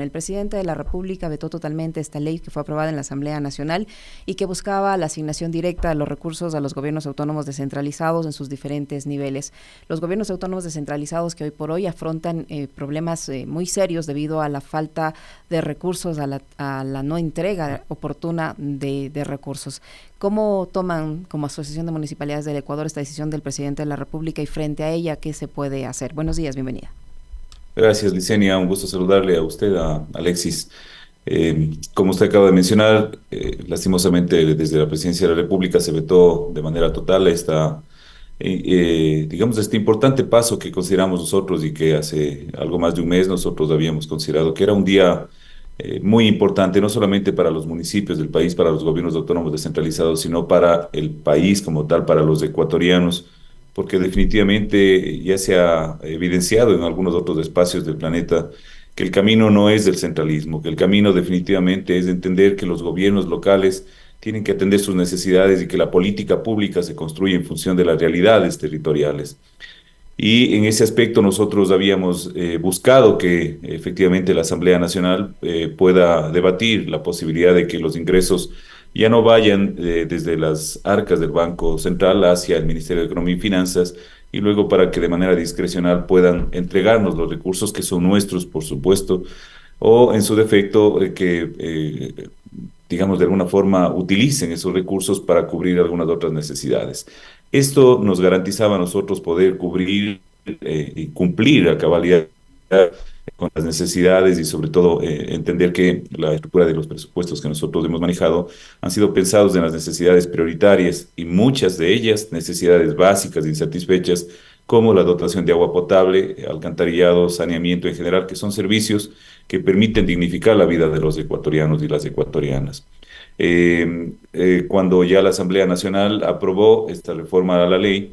El presidente de la República vetó totalmente esta ley que fue aprobada en la Asamblea Nacional y que buscaba la asignación directa de los recursos a los gobiernos autónomos descentralizados en sus diferentes niveles. Los gobiernos autónomos descentralizados que hoy por hoy afrontan problemas muy serios debido a la falta de recursos, a la no entrega oportuna de recursos. ¿Cómo toman como Asociación de Municipalidades del Ecuador esta decisión del presidente de la República y frente a ella qué se puede hacer? Buenos días, bienvenida. Gracias, Licenia. Un gusto saludarle a usted, a Alexis. Como usted acaba de mencionar, lastimosamente desde la Presidencia de la República se vetó de manera total digamos, este importante paso que consideramos nosotros y que hace algo más de un mes nosotros habíamos considerado que era un día muy importante, no solamente para los municipios del país, para los gobiernos autónomos descentralizados, sino para el país como tal, para los ecuatorianos, porque definitivamente ya se ha evidenciado en algunos otros espacios del planeta que el camino no es del centralismo, que el camino definitivamente es de entender que los gobiernos locales tienen que atender sus necesidades y que la política pública se construye en función de las realidades territoriales. Y en ese aspecto nosotros habíamos buscado que efectivamente la Asamblea Nacional pueda debatir la posibilidad de que los ingresos ya no vayan desde las arcas del Banco Central hacia el Ministerio de Economía y Finanzas y luego para que de manera discrecional puedan entregarnos los recursos que son nuestros, por supuesto, o en su defecto digamos, de alguna forma utilicen esos recursos para cubrir algunas otras necesidades. Esto nos garantizaba a nosotros poder cubrir y cumplir a cabalidad con las necesidades y sobre todo entender que la estructura de los presupuestos que nosotros hemos manejado han sido pensados en las necesidades prioritarias y muchas de ellas necesidades básicas insatisfechas como la dotación de agua potable, alcantarillado, saneamiento en general, que son servicios que permiten dignificar la vida de los ecuatorianos y las ecuatorianas. Cuando ya la Asamblea Nacional aprobó esta reforma a la ley,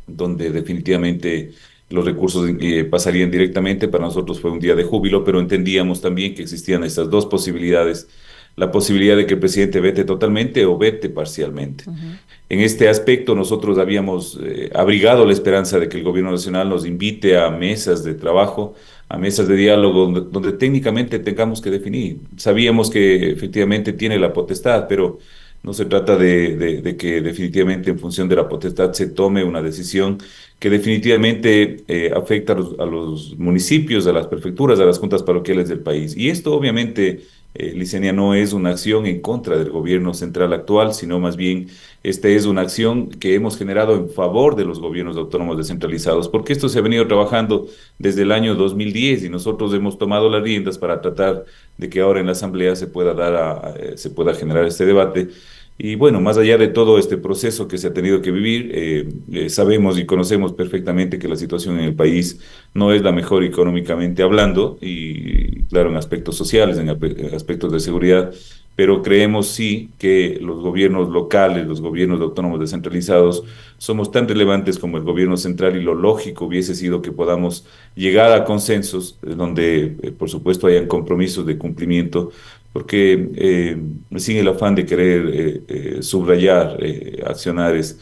donde definitivamente los recursos pasarían directamente, para nosotros fue un día de júbilo, pero entendíamos también que existían estas dos posibilidades, la posibilidad de que el presidente vete totalmente o vete parcialmente. Uh-huh. En este aspecto nosotros habíamos abrigado la esperanza de que el gobierno nacional nos invite a mesas de trabajo, a mesas de diálogo, donde técnicamente tengamos que definir. Sabíamos que efectivamente tiene la potestad, pero no se trata de que definitivamente en función de la potestad se tome una decisión que definitivamente afecta a los municipios, a las prefecturas, a las juntas parroquiales del país. Y esto obviamente, Licenia, no es una acción en contra del gobierno central actual, sino más bien esta es una acción que hemos generado en favor de los gobiernos autónomos descentralizados, porque esto se ha venido trabajando desde el año 2010 y nosotros hemos tomado las riendas para tratar de que ahora en la Asamblea se pueda se pueda generar este debate. Y bueno, más allá de todo este proceso que se ha tenido que vivir, sabemos y conocemos perfectamente que la situación en el país no es la mejor económicamente hablando y claro, en aspectos sociales, en aspectos de seguridad, pero creemos sí que los gobiernos locales, los gobiernos autónomos descentralizados, somos tan relevantes como el gobierno central y lo lógico hubiese sido que podamos llegar a consensos donde, por supuesto, hayan compromisos de cumplimiento porque sin el afán de querer subrayar acciones,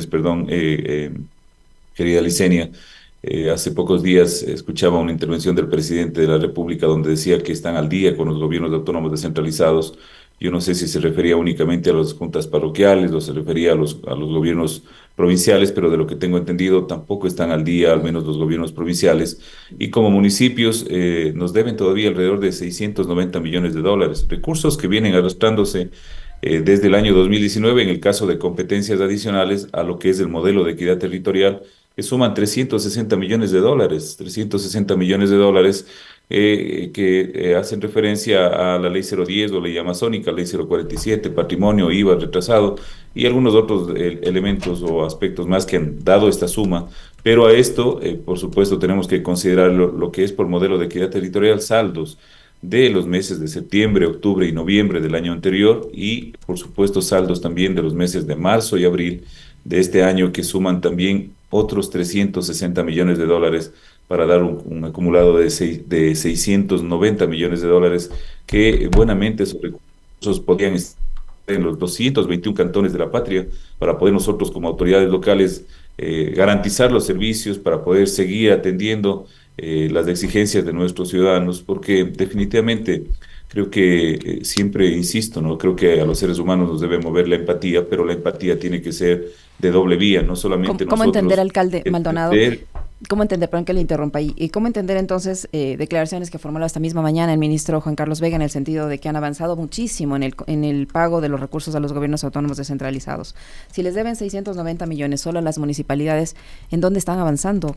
perdón, querida Licenia, hace pocos días escuchaba una intervención del presidente de la República donde decía que están al día con los gobiernos autónomos descentralizados. Yo no sé si se refería únicamente a las juntas parroquiales o se refería a a los gobiernos provinciales, pero de lo que tengo entendido tampoco están al día, al menos los gobiernos provinciales. Y como municipios nos deben todavía alrededor de 690 millones de dólares, recursos que vienen arrastrándose desde el año 2019 en el caso de competencias adicionales a lo que es el modelo de equidad territorial que suman 360 millones de dólares, 360 millones de dólares que hacen referencia a la ley 010 o ley amazónica, ley 047, patrimonio, IVA retrasado y algunos otros elementos o aspectos más que han dado esta suma. Pero a esto, por supuesto, tenemos que considerar lo que es por modelo de equidad territorial, saldos de los meses de septiembre, octubre y noviembre del año anterior y, por supuesto, saldos también de los meses de marzo y abril de este año que suman también otros 360 millones de dólares para dar un acumulado de 690 millones de dólares que buenamente esos recursos podrían estar en los 221 cantones de la patria para poder nosotros como autoridades locales garantizar los servicios, para poder seguir atendiendo las exigencias de nuestros ciudadanos, porque definitivamente creo que siempre insisto, ¿no? Creo que a los seres humanos nos debe mover la empatía, pero la empatía tiene que ser de doble vía, no solamente Cómo entender, nosotros alcalde Maldonado? entender. ¿Cómo entender, perdón que le interrumpa ahí, y cómo entender entonces declaraciones que formuló esta misma mañana el ministro Juan Carlos Vega en el sentido de que han avanzado muchísimo en el pago de los recursos a los gobiernos autónomos descentralizados? Si les deben 690 millones solo a las municipalidades, ¿en dónde están avanzando?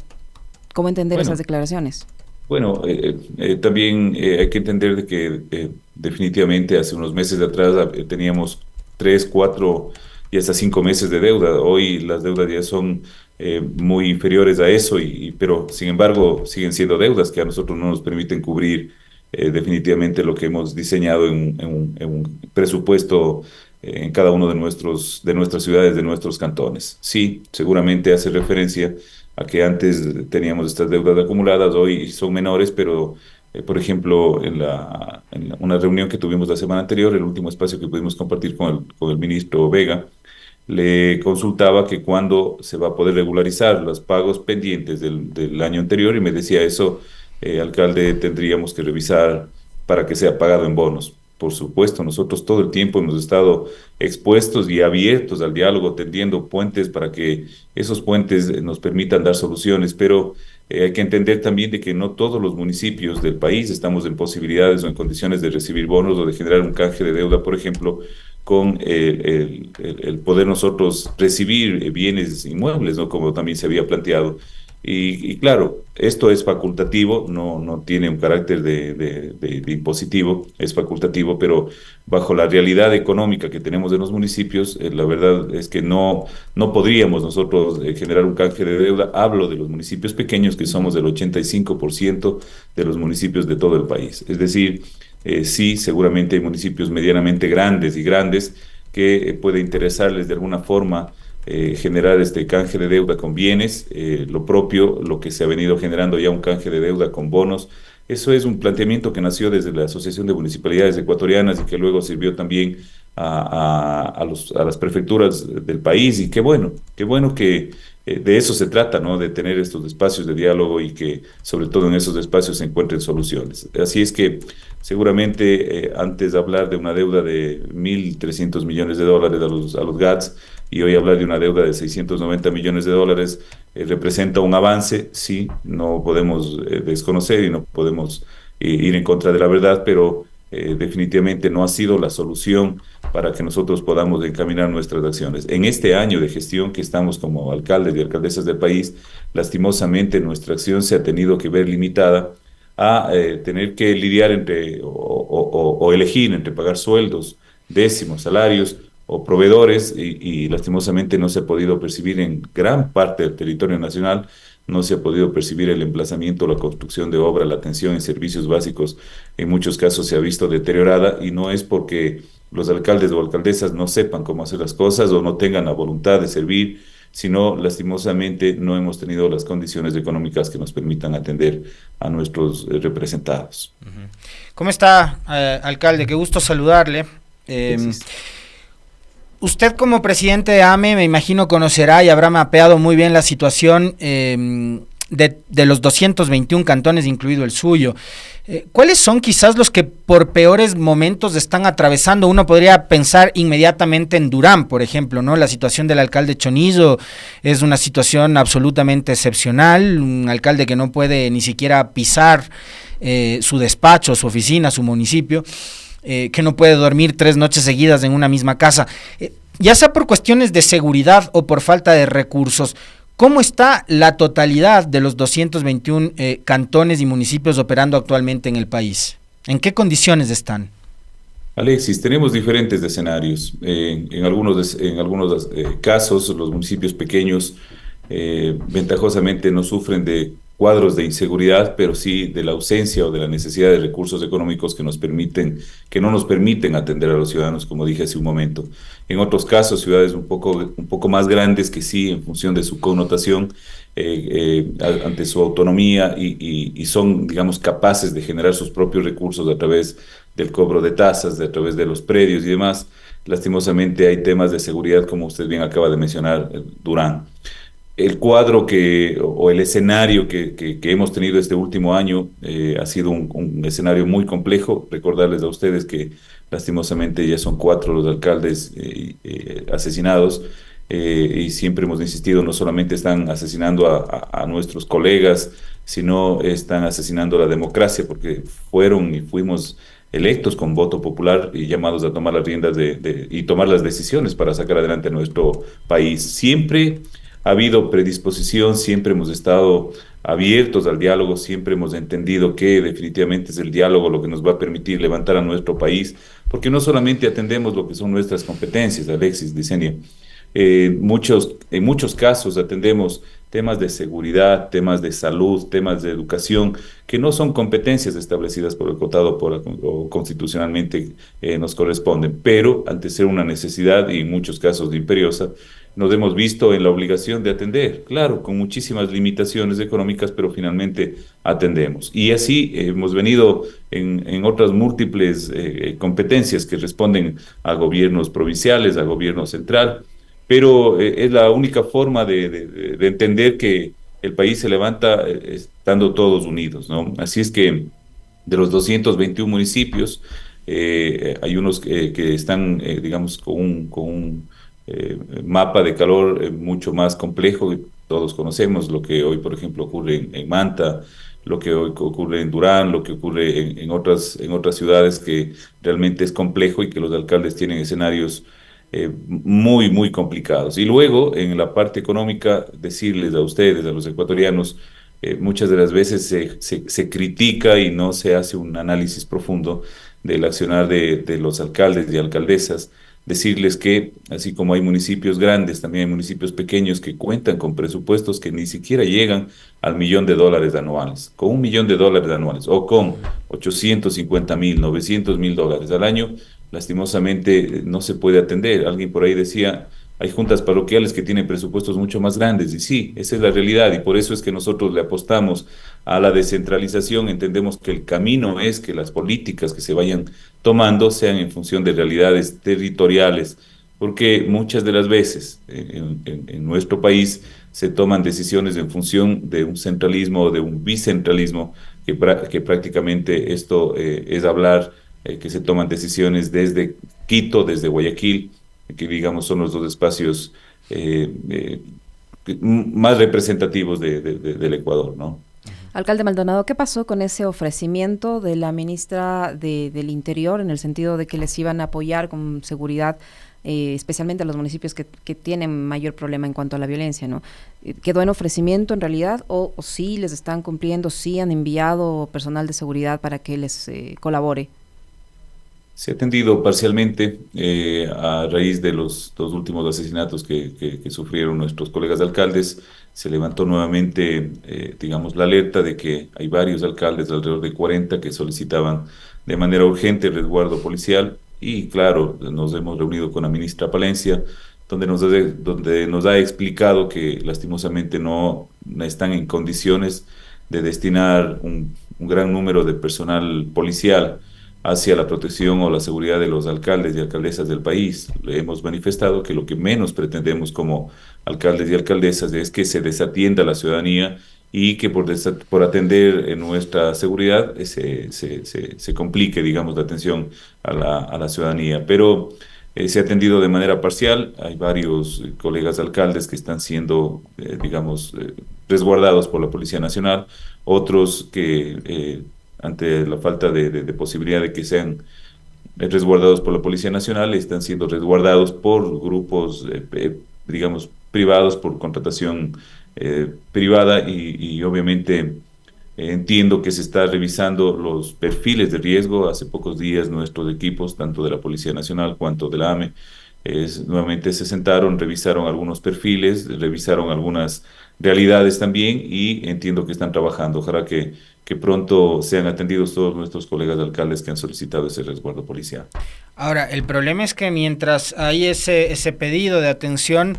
¿Cómo entender esas Bueno, declaraciones? Bueno, también hay que entender de que definitivamente hace unos meses de atrás teníamos 3, 4 y hasta 5 meses de deuda. Hoy las deudas ya son muy inferiores a eso, pero sin embargo siguen siendo deudas que a nosotros no nos permiten cubrir definitivamente lo que hemos diseñado en un presupuesto en cada uno de nuestras ciudades, de nuestros cantones. Sí, seguramente hace referencia a que antes teníamos estas deudas acumuladas, hoy son menores, pero por ejemplo, una reunión que tuvimos la semana anterior, el último espacio que pudimos compartir con el ministro Vega, le consultaba que cuándo se va a poder regularizar los pagos pendientes del año anterior y me decía eso, alcalde, tendríamos que revisar para que sea pagado en bonos. Por supuesto, nosotros todo el tiempo hemos estado expuestos y abiertos al diálogo, tendiendo puentes para que esos puentes nos permitan dar soluciones, pero hay que entender también de que no todos los municipios del país estamos en posibilidades o en condiciones de recibir bonos o de generar un canje de deuda, por ejemplo, con el poder nosotros recibir bienes inmuebles, ¿no? Como también se había planteado. Y claro, esto es facultativo, no tiene un carácter de impositivo, es facultativo, pero bajo la realidad económica que tenemos en los municipios, la verdad es que no podríamos nosotros generar un canje de deuda. Hablo de los municipios pequeños, que somos del 85% de los municipios de todo el país. Es decir, sí, seguramente hay municipios medianamente grandes que puede interesarles de alguna forma generar este canje de deuda con bienes, lo propio, lo que se ha venido generando ya un canje de deuda con bonos. Eso es un planteamiento que nació desde la Asociación de Municipalidades Ecuatorianas y que luego sirvió también a las prefecturas del país. Y qué bueno que de eso se trata, ¿no? De tener estos espacios de diálogo y que sobre todo en esos espacios se encuentren soluciones. Así es que seguramente antes de hablar de una deuda de 1.300 millones de dólares a los GATS, y hoy hablar de una deuda de 690 millones de dólares representa un avance, sí, no podemos desconocer y no podemos ir en contra de la verdad, pero definitivamente no ha sido la solución para que nosotros podamos encaminar nuestras acciones. En este año de gestión que estamos como alcaldes y alcaldesas del país, lastimosamente nuestra acción se ha tenido que ver limitada a tener que lidiar o elegir entre pagar sueldos, décimos, salarios o proveedores y lastimosamente no se ha podido percibir en gran parte del territorio nacional, no se ha podido percibir el emplazamiento, la construcción de obra, la atención en servicios básicos, en muchos casos se ha visto deteriorada y no es porque los alcaldes o alcaldesas no sepan cómo hacer las cosas o no tengan la voluntad de servir, sino lastimosamente no hemos tenido las condiciones económicas que nos permitan atender a nuestros representados. ¿Cómo está, alcalde? Qué gusto saludarle. Existe. Usted como presidente de AME, me imagino conocerá y habrá mapeado muy bien la situación de los 221 cantones, incluido el suyo. ¿Cuáles son quizás los que por peores momentos están atravesando? Uno podría pensar inmediatamente en Durán, por ejemplo, ¿no? La situación del alcalde Chonizo es una situación absolutamente excepcional, un alcalde que no puede ni siquiera pisar su despacho, su oficina, su municipio. Que no puede dormir 3 noches seguidas en una misma casa, ya sea por cuestiones de seguridad o por falta de recursos. ¿Cómo está la totalidad de los 221 cantones y municipios operando actualmente en el país? ¿En qué condiciones están? Alexis, tenemos diferentes escenarios. En algunos casos, los municipios pequeños ventajosamente no sufren de cuadros de inseguridad, pero sí de la ausencia o de la necesidad de recursos económicos que no nos permiten atender a los ciudadanos, como dije hace un momento. En otros casos, ciudades un poco más grandes que sí, en función de su connotación, ante su autonomía y son, digamos, capaces de generar sus propios recursos a través del cobro de tasas, a través de los predios y demás. Lastimosamente hay temas de seguridad, como usted bien acaba de mencionar, Durán. el cuadro o el escenario que hemos tenido este último año ha sido un escenario muy complejo. Recordarles a ustedes que lastimosamente ya son 4 los alcaldes asesinados, y siempre hemos insistido, no solamente están asesinando a nuestros colegas, sino están asesinando a la democracia, porque fueron y fuimos electos con voto popular y llamados a tomar las riendas y tomar las decisiones para sacar adelante nuestro país. Siempre ha habido predisposición, siempre hemos estado abiertos al diálogo, siempre hemos entendido que definitivamente es el diálogo lo que nos va a permitir levantar a nuestro país, porque no solamente atendemos lo que son nuestras competencias, Alexis, Licenia, en muchos casos atendemos temas de seguridad, temas de salud, temas de educación, que no son competencias establecidas por el Cotado o constitucionalmente nos corresponden, pero ante ser una necesidad y en muchos casos imperiosa, nos hemos visto en la obligación de atender, claro, con muchísimas limitaciones económicas, pero finalmente atendemos. Y así hemos venido en otras múltiples competencias que responden a gobiernos provinciales, a gobierno central, pero es la única forma de entender que el país se levanta estando todos unidos, ¿no? Así es que de los 221 municipios, hay unos que están, digamos, mapa de calor mucho más complejo. Todos conocemos lo que hoy, por ejemplo, ocurre en Manta, lo que hoy ocurre en Durán, lo que ocurre en otras ciudades, que realmente es complejo y que los alcaldes tienen escenarios muy, muy complicados. Y luego, en la parte económica, decirles a ustedes, a los ecuatorianos, muchas de las veces se critica y no se hace un análisis profundo del accionar de los alcaldes y alcaldesas. Decirles que, así como hay municipios grandes, también hay municipios pequeños que cuentan con presupuestos que ni siquiera llegan al $1.000.000 anuales. Con $1.000.000 anuales o con 850.000, $900.000 al año, lastimosamente no se puede atender. Alguien por ahí decía, hay juntas parroquiales que tienen presupuestos mucho más grandes, y sí, esa es la realidad, y por eso es que nosotros le apostamos a la descentralización. Entendemos que el camino es que las políticas que se vayan tomando sean en función de realidades territoriales, porque muchas de las veces en nuestro país se toman decisiones en función de un centralismo o de un bicentralismo, que prácticamente esto es hablar, que se toman decisiones desde Quito, desde Guayaquil, que digamos son los dos espacios más representativos del Ecuador, ¿no? Alcalde Maldonado, ¿qué pasó con ese ofrecimiento de la ministra del Interior, en el sentido de que les iban a apoyar con seguridad, especialmente a los municipios que tienen mayor problema en cuanto a la violencia, ¿no? ¿Quedó en ofrecimiento en realidad o sí les están cumpliendo, sí han enviado personal de seguridad para que les colabore? Se ha atendido parcialmente a raíz de los dos últimos asesinatos que sufrieron nuestros colegas alcaldes. Se levantó nuevamente, digamos, la alerta de que hay varios alcaldes, alrededor de 40, que solicitaban de manera urgente el resguardo policial. Y claro, nos hemos reunido con la ministra Palencia, donde nos ha explicado que lastimosamente no están en condiciones de destinar un gran número de personal policial hacia la protección o la seguridad de los alcaldes y alcaldesas del país. Le hemos manifestado que lo que menos pretendemos como alcaldes y alcaldesas es que se desatienda a la ciudadanía, y que por atender en nuestra seguridad se complique, digamos, la atención a la ciudadanía. Pero se ha atendido de manera parcial. Hay varios colegas alcaldes que están siendo, digamos, resguardados por la Policía Nacional, otros que ante la falta de posibilidad de que sean resguardados por la Policía Nacional, están siendo resguardados por grupos, digamos, privados, por contratación privada, y obviamente entiendo que se está revisando los perfiles de riesgo. Hace pocos días nuestros equipos, tanto de la Policía Nacional cuanto de la AME, nuevamente se sentaron, revisaron algunos perfiles, revisaron algunas realidades también, y entiendo que están trabajando. Ojalá que pronto sean atendidos todos nuestros colegas alcaldes que han solicitado ese resguardo policial. Ahora, el problema es que mientras hay ese pedido de atención,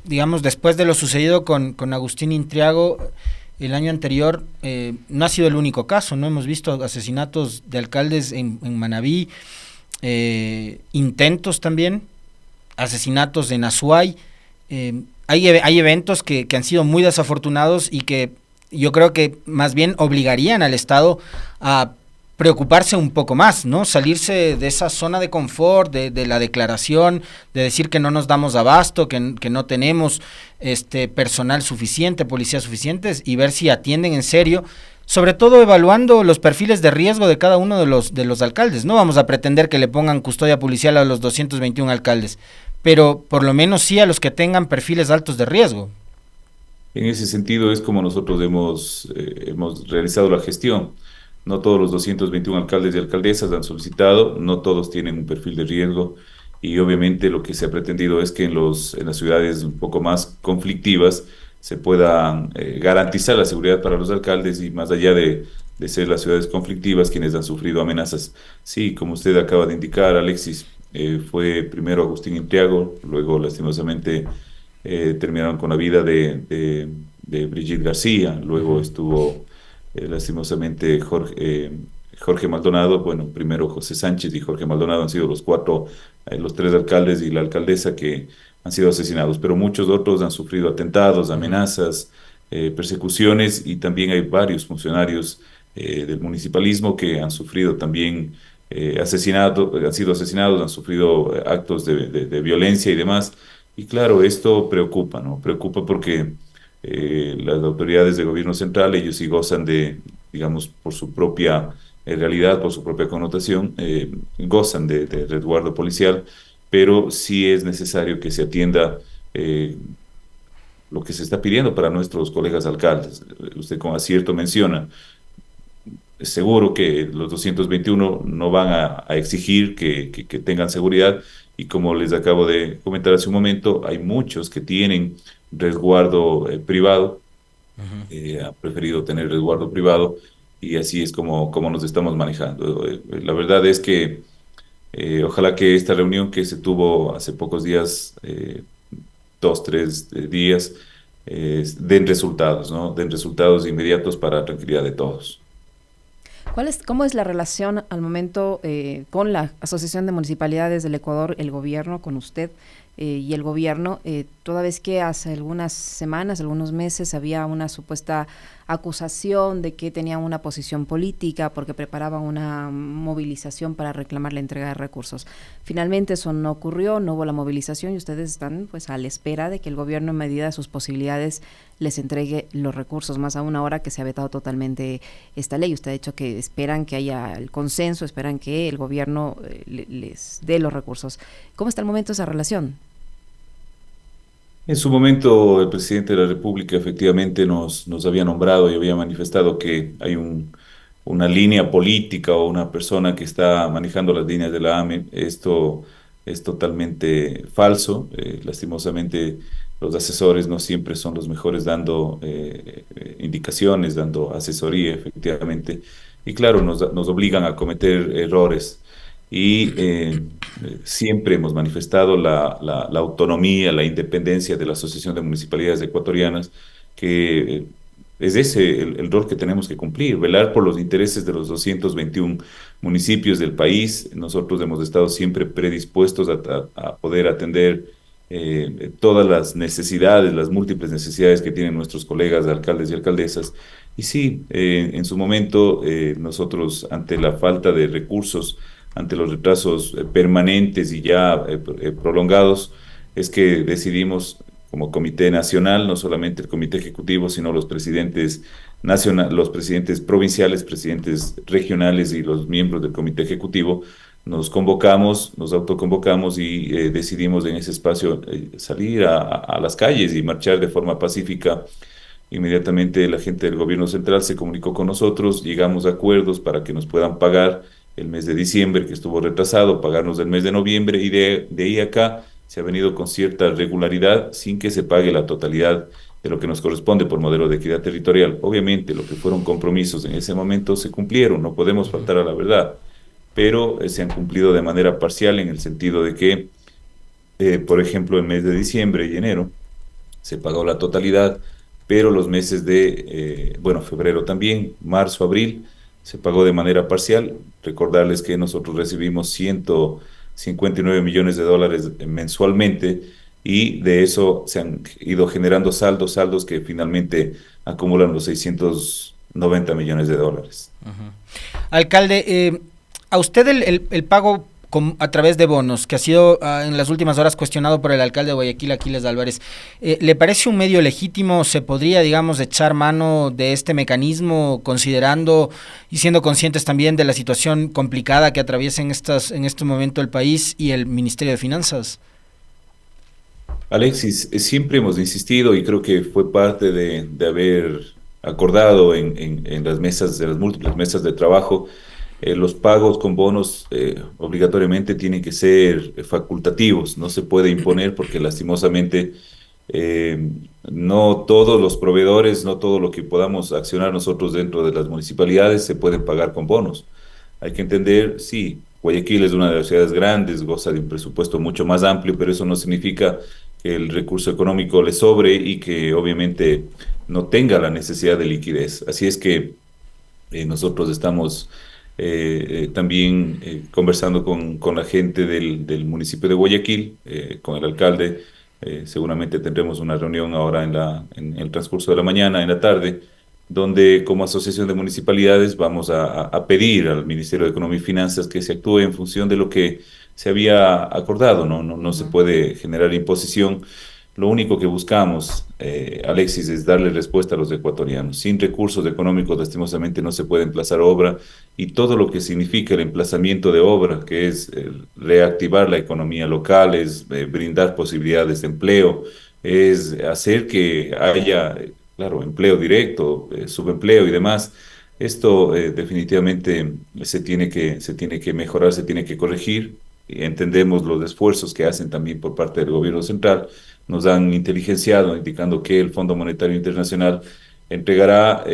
digamos, después de lo sucedido con Agustín Intriago el año anterior, no ha sido el único caso, ¿no? Hemos visto asesinatos de alcaldes en Manabí, intentos también, asesinatos en Azuay. hay eventos que han sido muy desafortunados y que yo creo que más bien obligarían al Estado a preocuparse un poco más, ¿no? Salirse de esa zona de confort, de la declaración, de decir que no nos damos abasto, que no tenemos personal suficiente, policías suficientes, y ver si atienden en serio, sobre todo evaluando los perfiles de riesgo de cada uno de los alcaldes. No vamos a pretender que le pongan custodia policial a los 221 alcaldes, pero por lo menos sí a los que tengan perfiles altos de riesgo. En ese sentido es como nosotros hemos realizado la gestión. No todos los 221 alcaldes y alcaldesas han solicitado, no todos tienen un perfil de riesgo y obviamente lo que se ha pretendido es que en las ciudades un poco más conflictivas se pueda garantizar la seguridad para los alcaldes y más allá de ser las ciudades conflictivas quienes han sufrido amenazas. Sí, como usted acaba de indicar, Alexis, fue primero Agustín Intriago, luego lastimosamente terminaron con la vida de Brigitte García, luego estuvo lastimosamente Jorge Maldonado, bueno, primero José Sánchez y Jorge Maldonado han sido los cuatro, los tres alcaldes y la alcaldesa que han sido asesinados, pero muchos otros han sufrido atentados, amenazas, persecuciones y también hay varios funcionarios del municipalismo que han sufrido también han sido asesinados, han sufrido actos de violencia y demás. Y claro, esto preocupa, ¿no? Preocupa porque las autoridades de gobierno central, ellos sí gozan de, digamos, por su propia realidad, por su propia connotación, gozan de resguardo policial, pero sí es necesario que se atienda lo que se está pidiendo para nuestros colegas alcaldes. Usted con acierto menciona, es seguro que los 221 no van a exigir que tengan seguridad y como les acabo de comentar hace un momento, hay muchos que tienen resguardo privado, han preferido tener resguardo privado y así es como nos estamos manejando. La verdad es que ojalá que esta reunión que se tuvo hace pocos días, 2, 3 días, den resultados, ¿no? Den resultados inmediatos para la tranquilidad de todos. ¿Cómo es la relación al momento con la Asociación de Municipalidades del Ecuador, el gobierno, con usted y el gobierno, toda vez que hace algunas semanas, algunos meses, había una supuesta acusación de que tenían una posición política porque preparaban una movilización para reclamar la entrega de recursos? Finalmente eso no ocurrió, no hubo la movilización y ustedes están pues a la espera de que el gobierno, en medida de sus posibilidades, les entregue los recursos, más aún ahora que se ha vetado totalmente esta ley. Usted ha dicho que esperan que haya el consenso, esperan que el gobierno les dé los recursos. ¿Cómo está el momento de esa relación? En su momento, el presidente de la República efectivamente nos había nombrado y había manifestado que hay una línea política o una persona que está manejando las líneas de la AME. Esto es totalmente falso. Lastimosamente, los asesores no siempre son los mejores dando indicaciones, dando asesoría, efectivamente. Y claro, nos obligan a cometer errores. Y siempre hemos manifestado la autonomía, la independencia de la Asociación de Municipalidades Ecuatorianas, que es ese el rol que tenemos que cumplir, velar por los intereses de los 221 municipios del país. Nosotros hemos estado siempre predispuestos a poder atender todas las necesidades, las múltiples necesidades que tienen nuestros colegas alcaldes y alcaldesas. Y sí, en su momento nosotros ante la falta de recursos, ante los retrasos permanentes y ya prolongados, es que decidimos como Comité Nacional, no solamente el Comité Ejecutivo, sino los presidentes provinciales, presidentes regionales y los miembros del Comité Ejecutivo, nos convocamos, nos autoconvocamos y decidimos en ese espacio salir a las calles y marchar de forma pacífica. Inmediatamente la gente del gobierno central se comunicó con nosotros, llegamos a acuerdos para que nos puedan pagar el mes de diciembre, que estuvo retrasado, pagarnos el mes de noviembre, y de ahí acá se ha venido con cierta regularidad sin que se pague la totalidad de lo que nos corresponde por modelo de equidad territorial. Obviamente, lo que fueron compromisos en ese momento se cumplieron, no podemos faltar a la verdad, pero se han cumplido de manera parcial en el sentido de que, por ejemplo, el mes de diciembre y enero se pagó la totalidad, pero los meses bueno, febrero también, marzo, abril, se pagó de manera parcial. Recordarles que nosotros recibimos $159 millones mensualmente y de eso se han ido generando saldos que finalmente acumulan los 690 millones de dólares. Uh-huh. Alcalde, a usted el pago a través de bonos, que ha sido en las últimas horas cuestionado por el alcalde de Guayaquil, Aquiles Álvarez, ¿le parece un medio legítimo? ¿Se podría, digamos, echar mano de este mecanismo, considerando y siendo conscientes también de la situación complicada que atraviesa en este momento el país y el Ministerio de Finanzas? Alexis, siempre hemos insistido y creo que fue parte de haber acordado en las mesas, de las múltiples mesas de trabajo. Los pagos con bonos obligatoriamente tienen que ser facultativos, no se puede imponer porque lastimosamente eh, no todos los proveedores, no todo lo que podamos accionar nosotros dentro de las municipalidades se pueden pagar con bonos. Hay que entender, sí, Guayaquil es una de las ciudades grandes, goza de un presupuesto mucho más amplio, pero eso no significa que el recurso económico le sobre y que obviamente no tenga la necesidad de liquidez. Así es que nosotros estamos también conversando con la gente del municipio de Guayaquil, con el alcalde. Seguramente tendremos una reunión ahora en el transcurso de la mañana, en la tarde, donde como asociación de municipalidades vamos a pedir al Ministerio de Economía y Finanzas que se actúe en función de lo que se había acordado, ¿no? No se puede generar imposición. Lo único que buscamos, Alexis, es darle respuesta a los ecuatorianos. Sin recursos económicos, lastimosamente, no se puede emplazar obra y todo lo que significa el emplazamiento de obra, que es reactivar la economía local, es brindar posibilidades de empleo, es hacer que haya, claro, empleo directo, subempleo y demás. Esto definitivamente se tiene que mejorar, se tiene que corregir. Y entendemos los esfuerzos que hacen también por parte del gobierno central. Nos han inteligenciado indicando que el Fondo Monetario Internacional entregará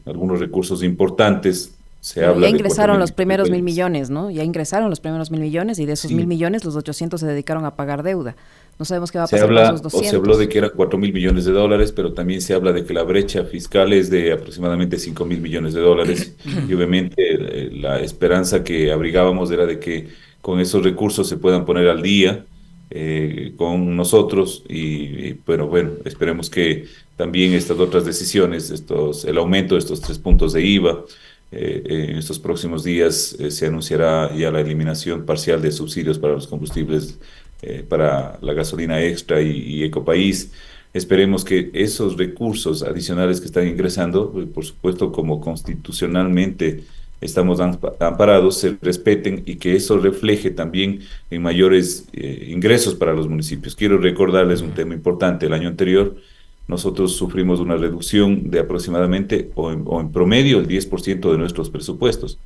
algunos recursos importantes. Se habla ya de ingresaron 4.000 los primeros millones. 1.000 millones, ¿no? Ya ingresaron los primeros 1.000 millones y de esos Sí. 1.000 millones, los 800 se dedicaron a pagar deuda. No sabemos qué va a Se pasar con habla, esos o se 200. habló de que eran 4.000 millones de dólares, pero también se habla de que la brecha fiscal es de aproximadamente 5.000 millones de dólares. Y obviamente la esperanza que abrigábamos era de que con esos recursos se puedan poner al día con nosotros. Pero bueno, esperemos que también estas otras decisiones, el aumento de estos 3 puntos de IVA, en estos próximos días se anunciará ya la eliminación parcial de subsidios para los combustibles, para la gasolina extra y Ecopaís. Esperemos que esos recursos adicionales que están ingresando, por supuesto, como constitucionalmente estamos amparados, se respeten y que eso refleje también en mayores ingresos para los municipios. Quiero recordarles un tema importante. El año anterior nosotros sufrimos una reducción de aproximadamente o en promedio el 10% de nuestros presupuestos.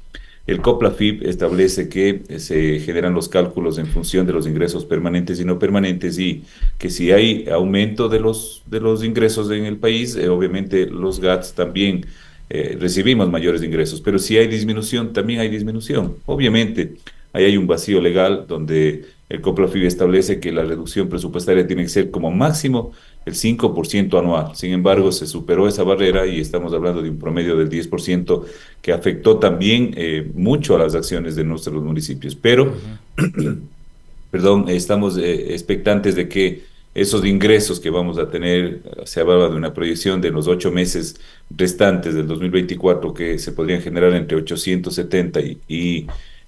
El COPLAFIP establece que se generan los cálculos en función de los ingresos permanentes y no permanentes y que si hay aumento de los ingresos en el país, obviamente los GATS también recibimos mayores ingresos, pero si hay disminución, también hay disminución. Obviamente, ahí hay un vacío legal donde el COPLAFIP establece que la reducción presupuestaria tiene que ser como máximo el 5% anual. Sin embargo, se superó esa barrera y estamos hablando de un promedio del 10% que afectó también mucho a las acciones de nuestros municipios. Pero, perdón, estamos expectantes de que esos ingresos que vamos a tener, se hablaba de una proyección de los 8 meses restantes del 2024 que se podrían generar entre 870 y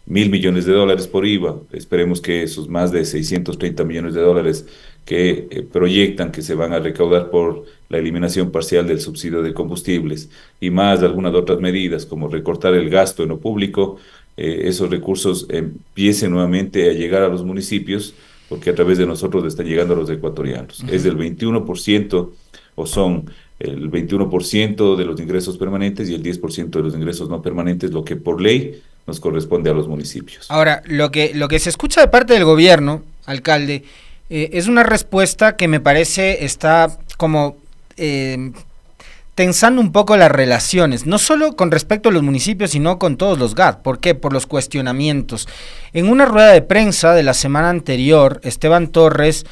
1.000 millones de dólares por IVA. Esperemos que esos más de 630 millones de dólares que proyectan que se van a recaudar por la eliminación parcial del subsidio de combustibles y más algunas otras medidas como recortar el gasto en lo público, esos recursos empiecen nuevamente a llegar a los municipios porque a través de nosotros están llegando a los ecuatorianos. Es del 21% o son el 21% de los ingresos permanentes y el 10% de los ingresos no permanentes, lo que por ley nos corresponde a los municipios. Ahora, lo que se escucha de parte del gobierno, alcalde, es una respuesta que me parece está como tensando un poco las relaciones, no solo con respecto a los municipios, sino con todos los GAT. ¿Por qué? Por los cuestionamientos. En una rueda de prensa de la semana anterior, Esteban Torres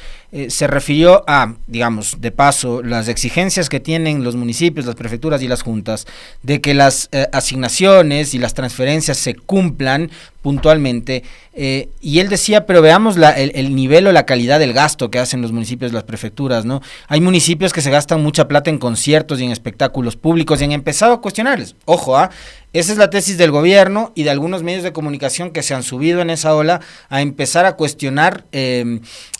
se refirió a, digamos, de paso, las exigencias que tienen los municipios, las prefecturas y las juntas, de que las asignaciones y las transferencias se cumplan puntualmente, y él decía, pero veamos el nivel o la calidad del gasto que hacen los municipios, las prefecturas, ¿no? Hay municipios que se gastan mucha plata en conciertos y en espectáculos públicos y han empezado a cuestionarles. Ojo, esa es la tesis del gobierno y de algunos medios de comunicación que se han subido en esa ola a empezar a cuestionar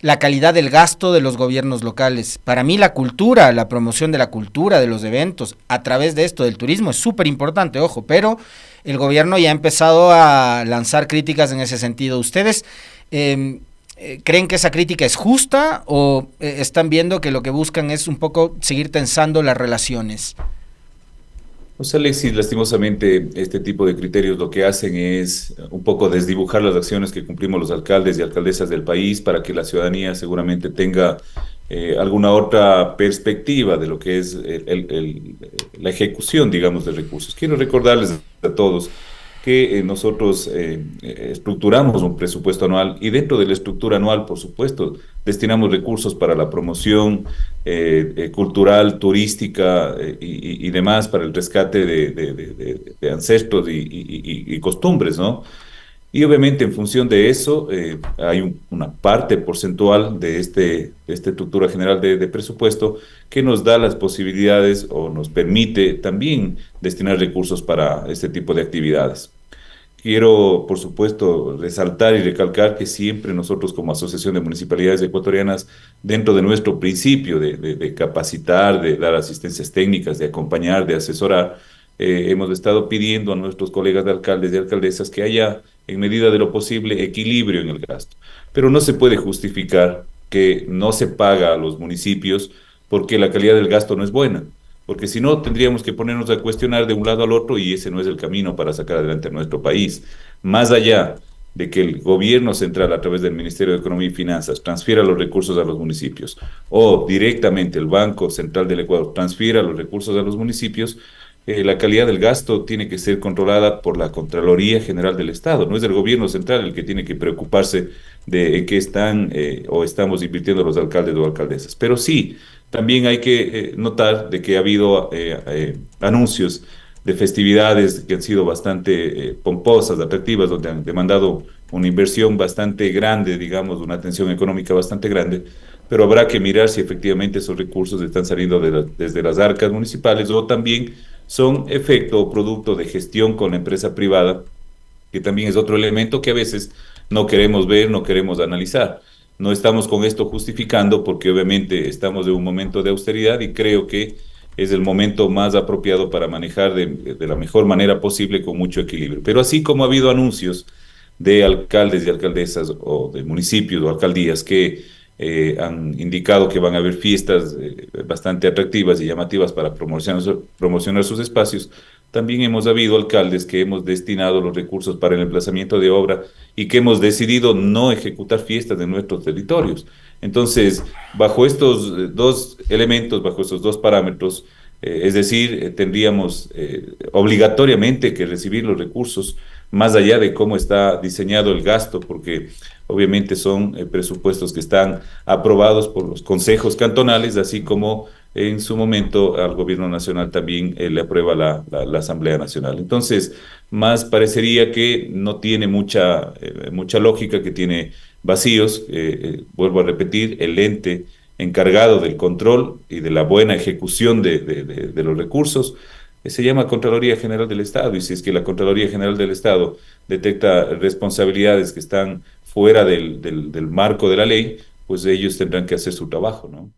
la calidad del gasto de los gobiernos locales. Para mí la cultura, la promoción de la cultura, de los eventos, a través de esto, del turismo, es súper importante, ojo, pero el gobierno ya ha empezado a lanzar críticas en ese sentido. ¿Ustedes creen que esa crítica es justa o están viendo que lo que buscan es un poco seguir tensando las relaciones? Pues Alexis, lastimosamente este tipo de criterios lo que hacen es un poco desdibujar las acciones que cumplimos los alcaldes y alcaldesas del país para que la ciudadanía seguramente tenga alguna otra perspectiva de lo que es la ejecución, digamos, de recursos. Quiero recordarles a todos que nosotros estructuramos un presupuesto anual y dentro de la estructura anual, por supuesto, destinamos recursos para la promoción cultural, turística y demás, para el rescate de ancestros y costumbres, ¿no? Y obviamente en función de eso hay una parte porcentual de esta estructura general de presupuesto que nos da las posibilidades o nos permite también destinar recursos para este tipo de actividades. Quiero, por supuesto, resaltar y recalcar que siempre nosotros como Asociación de Municipalidades Ecuatorianas, dentro de nuestro principio de capacitar, de dar asistencias técnicas, de acompañar, de asesorar, hemos estado pidiendo a nuestros colegas de alcaldes y alcaldesas que haya, en medida de lo posible, equilibrio en el gasto. Pero no se puede justificar que no se paga a los municipios porque la calidad del gasto no es buena, porque si no tendríamos que ponernos a cuestionar de un lado al otro y ese no es el camino para sacar adelante a nuestro país. Más allá de que el gobierno central a través del Ministerio de Economía y Finanzas transfiera los recursos a los municipios o directamente el Banco Central del Ecuador transfiera los recursos a los municipios, la calidad del gasto tiene que ser controlada por la Contraloría General del Estado. No es el gobierno central el que tiene que preocuparse de en qué están o estamos invirtiendo los alcaldes o alcaldesas. Pero sí, también hay que notar de que ha habido anuncios de festividades que han sido bastante pomposas, atractivas, donde han demandado una inversión bastante grande, digamos, una atención económica bastante grande, pero habrá que mirar si efectivamente esos recursos están saliendo desde las arcas municipales o también son efecto o producto de gestión con la empresa privada, que también es otro elemento que a veces no queremos ver, no queremos analizar. No estamos con esto justificando porque obviamente estamos en un momento de austeridad y creo que es el momento más apropiado para manejar de la mejor manera posible con mucho equilibrio. Pero así como ha habido anuncios de alcaldes y alcaldesas o de municipios o alcaldías que han indicado que van a haber fiestas bastante atractivas y llamativas para promocionar sus espacios. También hemos habido alcaldes que hemos destinado los recursos para el emplazamiento de obra y que hemos decidido no ejecutar fiestas en nuestros territorios. Entonces, bajo estos dos elementos, bajo estos dos parámetros, es decir, tendríamos obligatoriamente que recibir los recursos más allá de cómo está diseñado el gasto, porque obviamente son presupuestos que están aprobados por los consejos cantonales, así como en su momento al gobierno nacional también le aprueba la Asamblea Nacional. Entonces, más parecería que no tiene mucha lógica, que tiene vacíos. Vuelvo a repetir, el ente encargado del control y de la buena ejecución de los recursos se llama Contraloría General del Estado, y si es que la Contraloría General del Estado detecta responsabilidades que están fuera del marco de la ley, pues ellos tendrán que hacer su trabajo, ¿no?